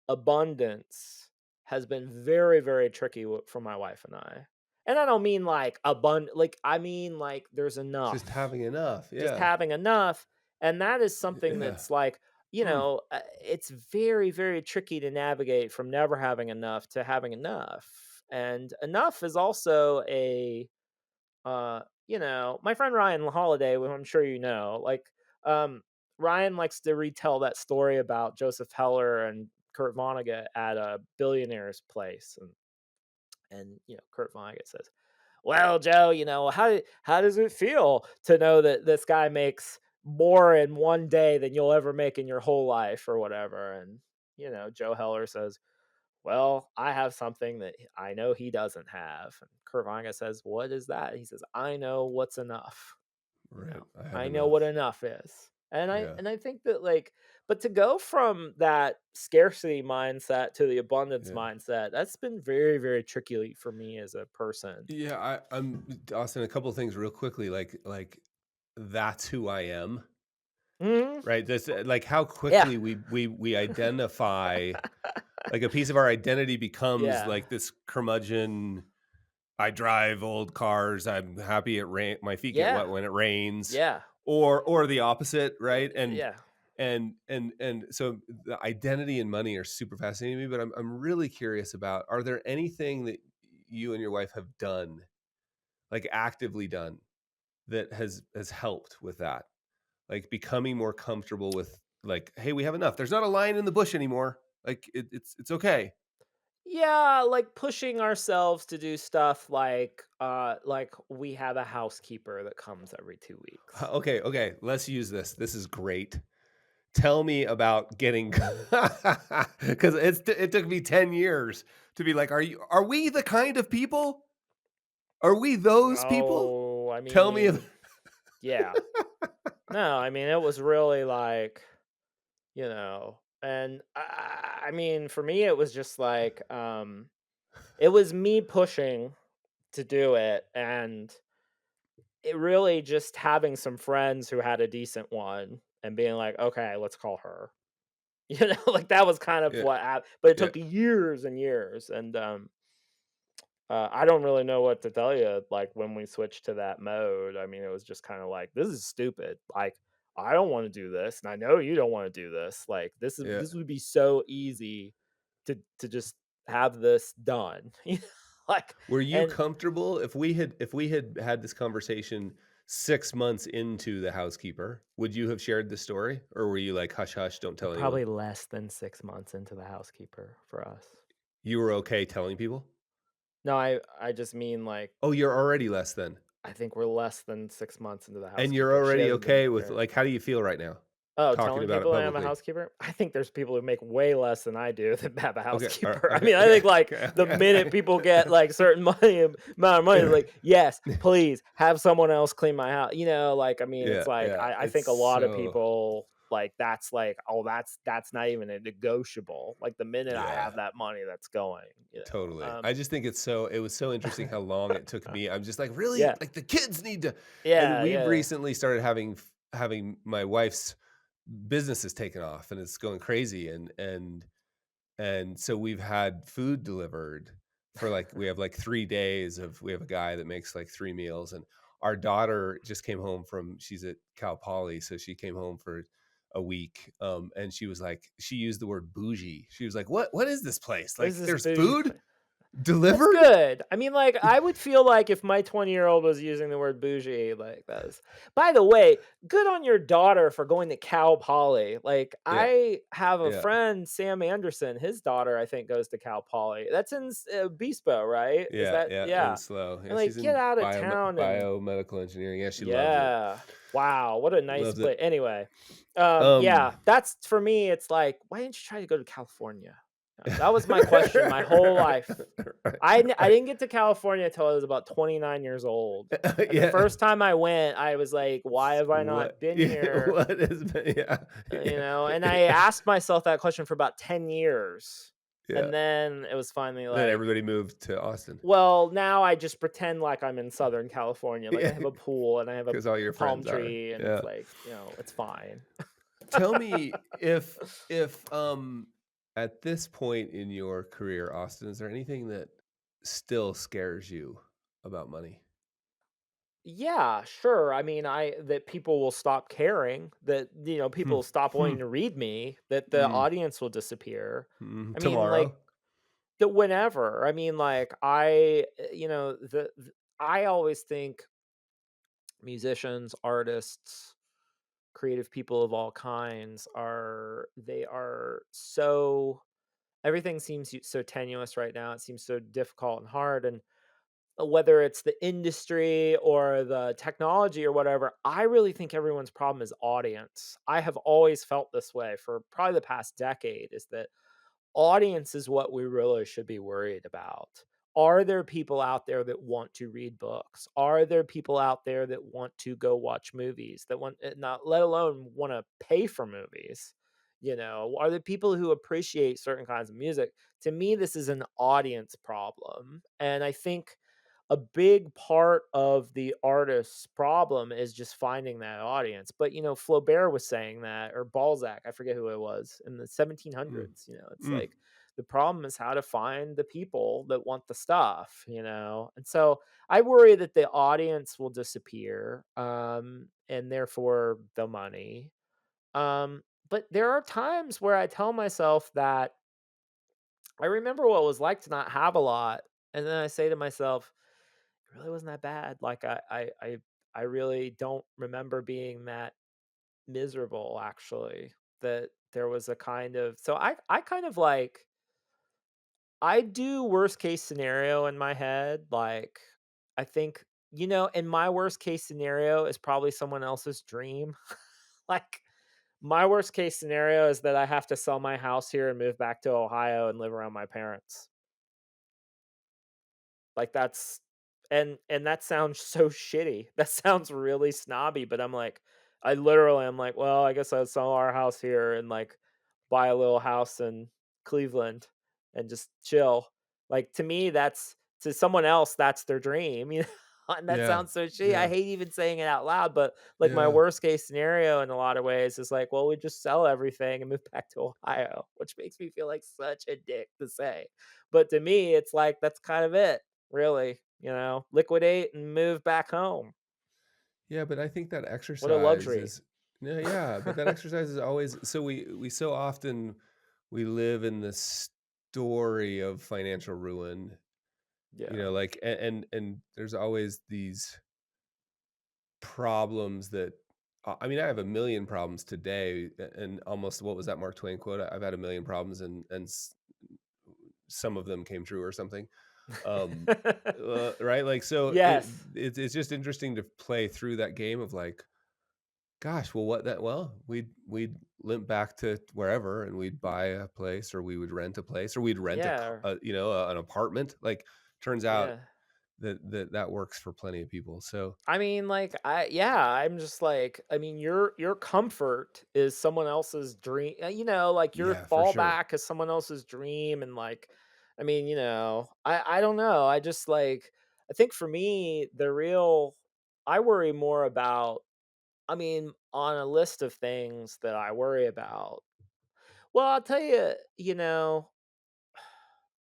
abundance has been very, very tricky for my wife and I. And I don't mean like abundant, like I mean like there's Just enough, having enough. just Yeah. having enough. And that is something Yeah. that's like, Hmm. it's very, very tricky to navigate from never having enough to having enough. And enough is also my friend Ryan Holiday, who I'm sure like, um, Ryan likes to retell that story about Joseph Heller and Kurt Vonnegut at a billionaire's place. And Kurt Vonnegut says, "Well, Joe, how does it feel to know that this guy makes more in one day than you'll ever make in your whole life or whatever?" And Joe Heller says, "Well, I have something that I know he doesn't have." And Kurt Vonnegut says, "What is that?" He says, "I know what's enough. Right. I have I know what enough. enough is." And I Yeah. and I think that, like, but to go from that scarcity mindset to the abundance Yeah. mindset, that's been very, very tricky for me as a person. Yeah. I'm Austin, a couple of things real quickly. Like that's who I am. Mhm. Right. That's like how Yeah. quickly we identify like a piece of our identity becomes Yeah. like this curmudgeon. I drive old cars. I'm happy it rain. My feet get Yeah. wet when it rains, Yeah. or the opposite, right? And Yeah. And so the identity and money are super fascinating to me, but I'm really curious about, are there anything that you and your wife have done, like actively done, that has helped with that? Like becoming more comfortable with, like, hey, we have enough. There's not a lion in the bush anymore. Like it's okay. Yeah, like pushing ourselves to do stuff like we have a housekeeper that comes every 2 weeks. Okay, okay. Let's use this. This is great. Tell me about getting because it took me 10 years to be like, are we the kind of people? Are we those people? Oh, I Tell me mean, yeah. No, I mean, it was really like, and I mean, for me, it was just like, it was me pushing to do it, and it really just having some friends who had a decent one and being like, "Okay, let's call her." Like, that was kind of Yeah, what hap but it yeah. took years and years, and, I don't really know what to tell you, like, when we switched to that mode. I mean, it was just kinda like, "This is stupid." Like, "I don't wanna do this, and I know you don't wanna do this." Like, Yeah. this would be so easy to just have this done, Like, Were you and comfortable if we had had this conversation 6 months into the housekeeper, would you have shared the story? Or were you like, "Hush, hush, don't we're tell anyone"? probably less than 6 months into the housekeeper for us. You were okay telling people? No, I just mean, like, Oh, you're already less than. I think we're less than 6 months into the And you're housekeeper. She already hasn't been okay with, here. like, how do you feel right now Oh, talking telling about it people I have a publicly? housekeeper? I think there's people who make way less than I do that have a Okay, housekeeper. I okay, mean, I okay, think, like, okay, the minute okay, people get, like, certain money amount of money, they're okay. like, "Yes, please have someone else clean my house." Like, I mean, it's Yeah, like, yeah, I it's think a lot of so people, like, that's like, "Oh, that's not even a negotiable." Like, the minute I yeah. have that money, that's going. Totally. I just think it was so interesting how long it took me. I'm just like, "Really? Yeah. Like, the kids need to." And Yeah, we've yeah. recently started having my wife's businesses taken off, and it's going crazy, and so we've had food delivered for, like, we have, like, 3 days of, we have a guy that makes, like, 3 meals, and our daughter just came home from, she's at Cal Poly, so she came home for a week, and she was like, she used the word bougie. She was like, What is this place? What is Like, this there's bougie food place? That's delivered?" good. I mean, like, I would feel like if my 20-year-old was using the word bougie, like, that's by the way, good on your daughter for going to Cal Poly. Like, Yeah, I have a yeah, friend, Sam Anderson, his daughter, I think, goes to Cal Poly. That's in Bispo, right? Is yeah, that yeah, and yeah. slow. And, Yeah, like, she's get in out of town and biomedical engineering. Yeah, she loves it. yeah. Wow, what a nice Loves it. place. Anyway, Um, yeah, that's for me, it's like, why didn't you try to go to California? That was my question my whole life. right, I right. didn't get to California till I was about 29 years old, and the Yeah. first time I went, I was like, "Why have I What not been yeah, here?" what is yeah, yeah, And I yeah, asked myself that question for about 10 years, yeah. and then it was finally Then like, everybody moved to Austin. well, now I just pretend like I'm in Southern California, like, I Yeah, have a pool, and I have a because all your palm friends are. tree, and it's Yeah. like, it's fine. Tell me if at this point in your career, Austin, is there anything that still scares you about money? Yeah, sure. I mean, I that people will stop caring, that Hmm. people stop Hmm. wanting to read me, that the Mm. audience will disappear. I mean, like Tomorrow? the whenever. I mean, like I always think musicians, artists, creative people of all kinds are so everything seems so tenuous right now. It seems so difficult and hard, and whether it's the industry or the technology or whatever, I really think everyone's problem is audience. I have always felt this way for probably the past decade, is that audience is what we really should be worried about. Are there people out there that want to read books? Are there people out there that want to go watch movies, that want not let alone want to pay for movies? Are there people who appreciate certain kinds of music? To me, this is an audience problem. And I think a big part of the artist's problem is just finding that audience. But Flaubert was saying that, or Balzac, I forget who it was, in the Mm. 1700s. It's Mm. like the problem is how to find the people that want the stuff. And so I worry that the audience will disappear, and therefore the money. Um, but there are times where I tell myself that I remember what it was like to not have a lot, and then I say to myself, "It really wasn't that bad." Like, I really don't remember being that miserable, actually, that there was a kind of so I kind of, like I do worst case scenario in my head, like, I think, and my worst case scenario is probably someone else's dream. Like, my worst case scenario is that I have to sell my house here and move back to Ohio and live around my parents. Like, that's and that sounds so shitty. That sounds really snobby, but I literally am like, "Well, I guess I'll sell our house here and, like, buy a little house in Cleveland and just chill." Like, to me, that's to someone else, that's their dream, you know? And that Yeah. sounds so shitty. I Yeah. hate even saying it out loud, but, like, my Yeah. worst case scenario in a lot of ways is like, "Well, we just sell everything and move back to Ohio," which makes me feel like such a dick to say. But to me, it's like, that's kind of it. Really, liquidate and move back home. Yeah, but I think that What a exercise luxury. is no, yeah, but that exercise is always so we so often we live in this story of financial ruin, Yeah. like and there's always these problems that I mean, I have a million problems today and almost what was that Mark Twain quote? I've had a million problems and some of them came true or something. Um right? Like so Yes. it's just interesting to play through that game of like gosh, well, we'd limp back to wherever and we'd buy a place or we would rent a place or we'd rent Yeah, an apartment. Like, turns out yeah. that works for plenty of people. So, I mean, like, I'm just like, I mean, your comfort is someone else's dream, like, your yeah, for sure. fallback is someone else's dream, and, like, I mean, I don't know, I just, like I think for me, I worry more about I mean, on a list of things that I worry about, well, I'll tell you,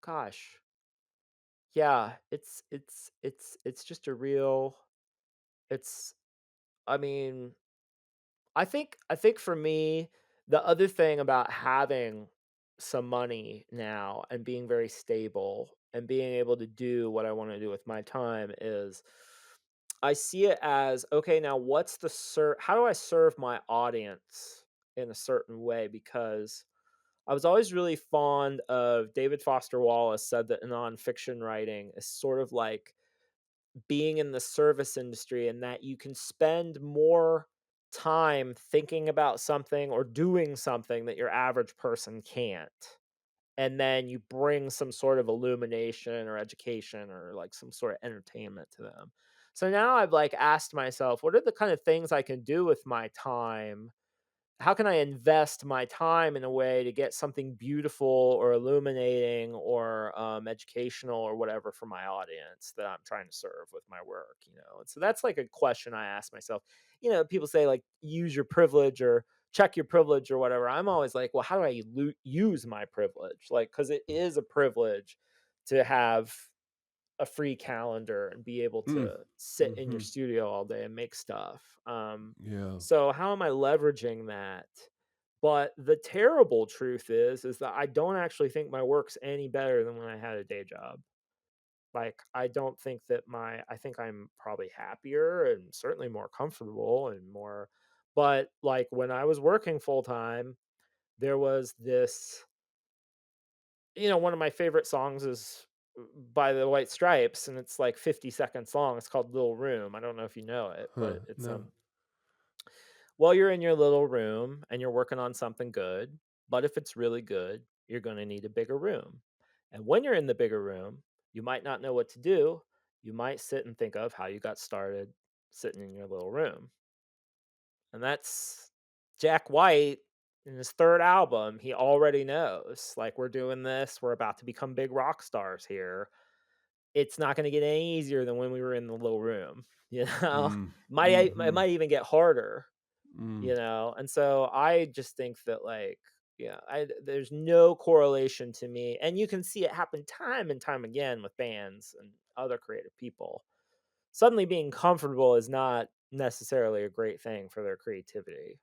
gosh, yeah, it's just a real it's I mean, I think for me, the other thing about having some money now and being very stable and being able to do what I want to do with my time is I see it as okay, now how do I serve my audience in a certain way, because I was always really fond of David Foster Wallace said that nonfiction writing is sort of like being in the service industry, and that you can spend more time thinking about something or doing something that your average person can't. And then you bring some sort of illumination or education or like some sort of entertainment to them. So now I've like asked myself, what are the kind of things I can do with my time? How can I invest my time in a way to get something beautiful or illuminating or educational or whatever for my audience that I'm trying to serve with my work, And so that's like a question I ask myself. People say like use your privilege or check your privilege or whatever. I'm always like, well, how do I use my privilege? Like, because it is a privilege to have a free calendar and be able Mm. to sit in your Mhm. studio all day and make stuff. Yeah. So how am I leveraging that? But the terrible truth is that I don't actually think my work's any better than when I had a day job. Like, I don't think that I think I'm probably happier and certainly more comfortable and more, but like when I was working full time, there was this, one of my favorite songs is by the White Stripes, and it's like 50 seconds long. It's called Little Room. I don't know if you know it, Huh. but it's No. well, you're in your little room and you're working on something good, but if it's really good, you're going to need a bigger room. And when you're in the bigger room, you might not know what to do. You might sit and think of how you got started sitting in your little room. And that's Jack White in his third album. He already knows, like, we're doing this, we're about to become big rock stars here. It's not going to get any easier than when we were in the little room, Mm. It Mhm. might even get harder, Mm. and so I just think that, like, yeah, there's no correlation to me, and you can see it happen time and time again with bands and other creative people. Suddenly being comfortable is not necessarily a great thing for their creativity,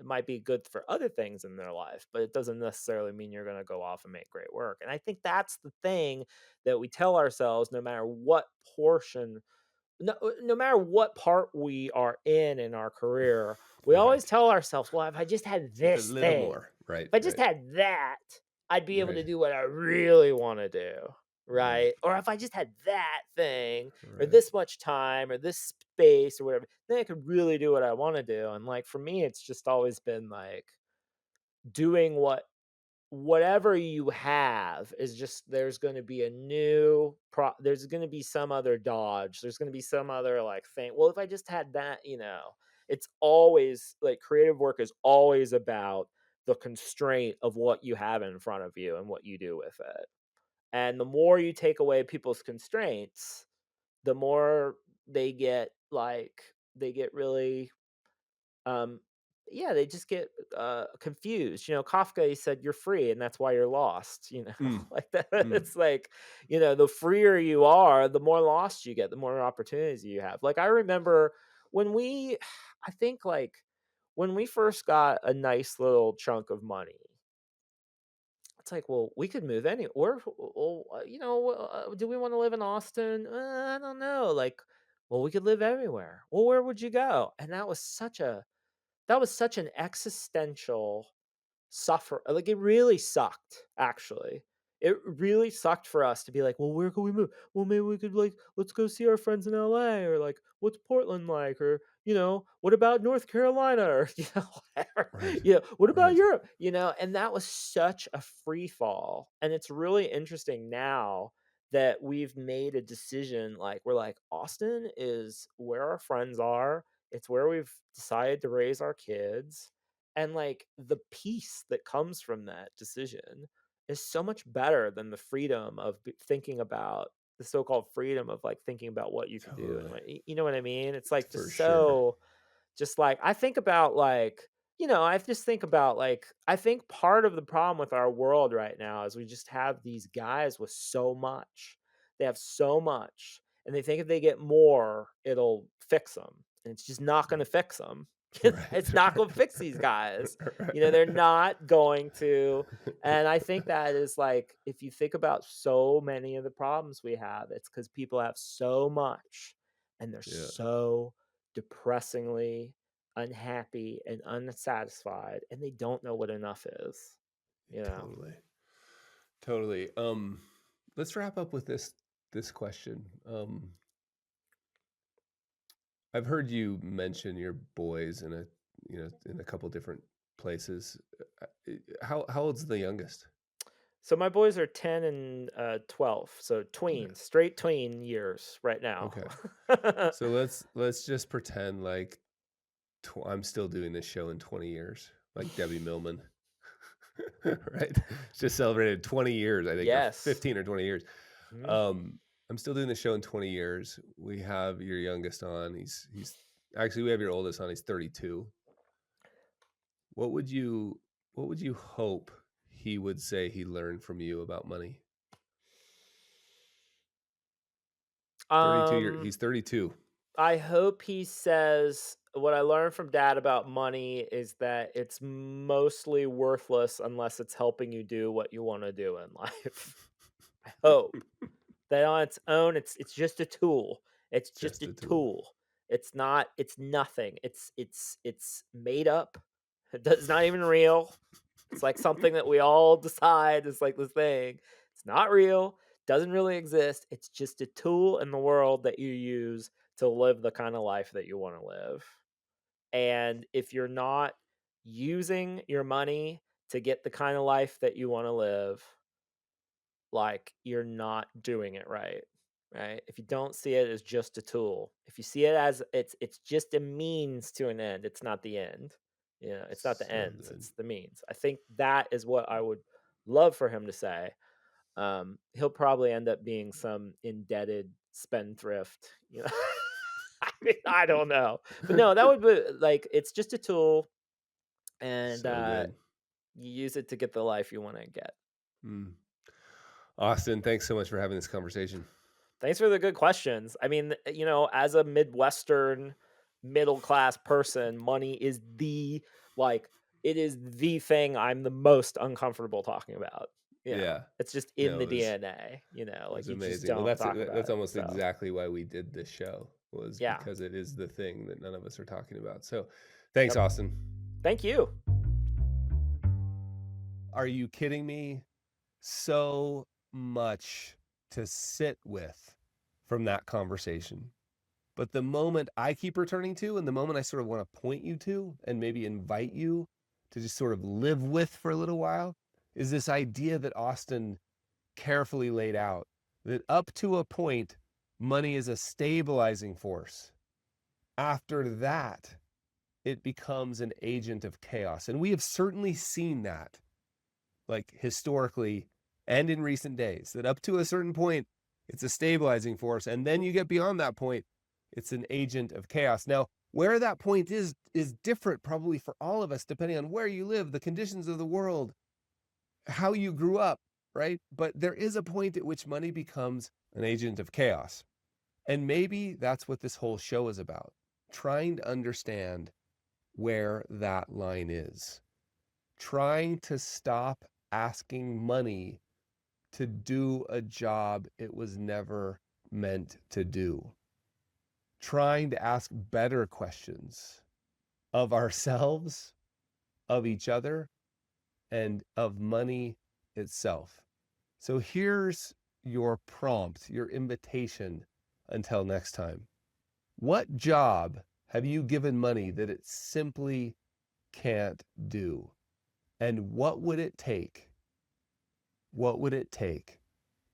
It might be good for other things in their life, but it doesn't necessarily mean you're going to go off and make great work. And I think that's the thing that we tell ourselves, no matter what portion, no matter what part we are in our career, we always Right. tell ourselves, well, if I just had Just a this little thing, more. Right. if I just Right. had that, I'd be able Right. to do what I really want to do. Right. Right. Or if I just had that thing or Right. this much time or this space or whatever, then I could really do what I want to do. And like for me, it's just always been like doing whatever you have is just there's going to be a new there's going to be some other dodge, there's going to be some other like thing. Well, if I just had that, it's always like creative work is always about the constraint of what you have in front of you and what you do with it. And the more you take away people's constraints, the more they get really um, yeah, they just get confused. Kafka, he said, "You're free, and that's why you're lost." Mm, Like that. mm. It's like, the freer you are, the more lost you get, the more opportunities you have. Like I remember when I think like when we first got a nice little chunk of money, it's like, well, we could move anywhere. Do we want to live in Austin? I don't know. Like, well, we could live everywhere. Well, where would you go? And that was such an existential suffer like, it really sucked, actually. It really sucked for us to be like, "Well, where can we move? Well, maybe we could, like, let's go see our friends in LA," or, like, "What's Portland like?" Or, "What about North Carolina?" Or, whatever. Right. "What about Right. Europe?" And that was such a free fall, and it's really interesting now that we've made a decision, like, we're like, "Austin is where our friends are. It's where we've decided to raise our kids." And like the peace that comes from that decision is so much better than the freedom of thinking about the so-called freedom of like thinking about what you could do and Totally. you know what I mean? It's like For just sure. so just like I think about like I just think about like I think part of the problem with our world right now is we just have these guys with so much. They have so much and they think if they get more, it'll fix them. And it's just not going to fix them. Right. It's not going to fix these guys. They're not going to. And I think that is like, if you think about so many of the problems we have, it's because people have so much and they're Yeah. so depressingly unhappy and unsatisfied and they don't know what enough is. You know. Totally. Totally. Let's wrap up with this question. I've heard you mention your boys in a couple different places. How old's the youngest? So my boys are 10 and 12. So Okay. tweens, straight tween years right now. Okay. So let's just pretend like I'm still doing this show in 20 years, like Debbie Millman, right? Just celebrated 20 years, I think, or Yes. 15 or 20 years. Mhm. Um, I'm still doing the show in 20 years. We have your youngest on. He's actually we have your oldest on. He's 32. What would you what would you hope he would say he learned from you about money? Um, He's 32. I hope he says what I learned from dad about money is that it's mostly worthless unless it's helping you do what you want to do in life. I hope that on its own, it's just a tool. It's just Just a a tool. tool. It's nothing. It's made up. It's not even real. It's like something that we all decide is like this thing. It's not real. Doesn't really exist. It's just a tool in the world that you use to live the kind of life that you want to live. And if you're not using your money to get the kind of life that you want to live, like you're not doing it right. Right? If you don't see it as just a tool, if you see it as it's just a means to an end, it's not the end. It's not the So ends, good. it's the means. I think that is what I would love for him to say. He'll probably end up being some indebted spendthrift. I mean, I don't know. But no, that would be like it's just a tool and So good. you use it to get the life you want to get. Mm. Austin, thanks so much for having this conversation. Thanks for the good questions. I mean, as a Midwestern middle class person, money is the like, it is the thing I'm the most uncomfortable talking about. Yeah. It's just in No, the DNA, it like was you just amazing. Well, don't talk about that's it. almost So exactly why we did this show, was yeah, because it is the thing that none of us are talking about. So, thanks, yep. Austin. Thank you. Are you kidding me? So much to sit with from that conversation. But the moment I keep returning to, and the moment I sort of want to point you to and maybe invite you to just sort of live with for a little while, is this idea that Austin carefully laid out, that up to a point, money is a stabilizing force. After that, it becomes an agent of chaos. And we have certainly seen that, like historically and in recent days, that up to a certain point, it's a stabilizing force. And then you get beyond that point, it's an agent of chaos. Now, where that point is different probably for all of us, depending on where you live, the conditions of the world, how you grew up, right? But there is a point at which money becomes an agent of chaos. And maybe that's what this whole show is about, trying to understand where that line is, trying to stop asking money to do a job it was never meant to do, trying to ask better questions of ourselves, of each other, and of money itself. So here's your prompt, your invitation until next time. What job have you given money that it simply can't do? And what would it take? What would it take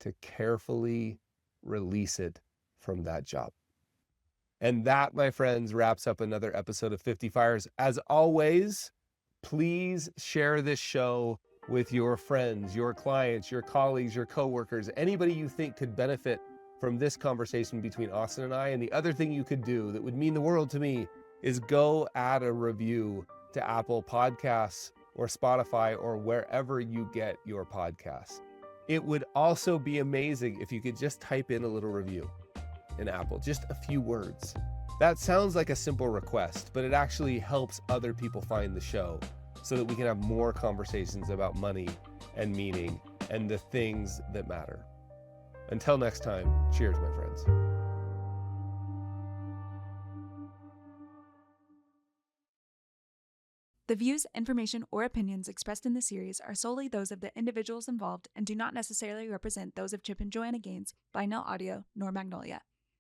to carefully release it from that job? And that, my friends, wraps up another episode of 50 Fires. As always, please share this show with your friends, your clients, your colleagues, your coworkers, anybody you think could benefit from this conversation between Austin and I. And the other thing you could do that would mean the world to me is go add a review to Apple Podcasts or Spotify or wherever you get your podcasts. It would also be amazing if you could just type in a little review in Apple, just a few words. That sounds like a simple request, but it actually helps other people find the show so that we can have more conversations about money and meaning and the things that matter. Until next time, cheers, my friends. The views, information, or opinions expressed in this series are solely those of the individuals involved and do not necessarily represent those of Chip and Joanna Gaines, Binel Audio, nor Magnolia.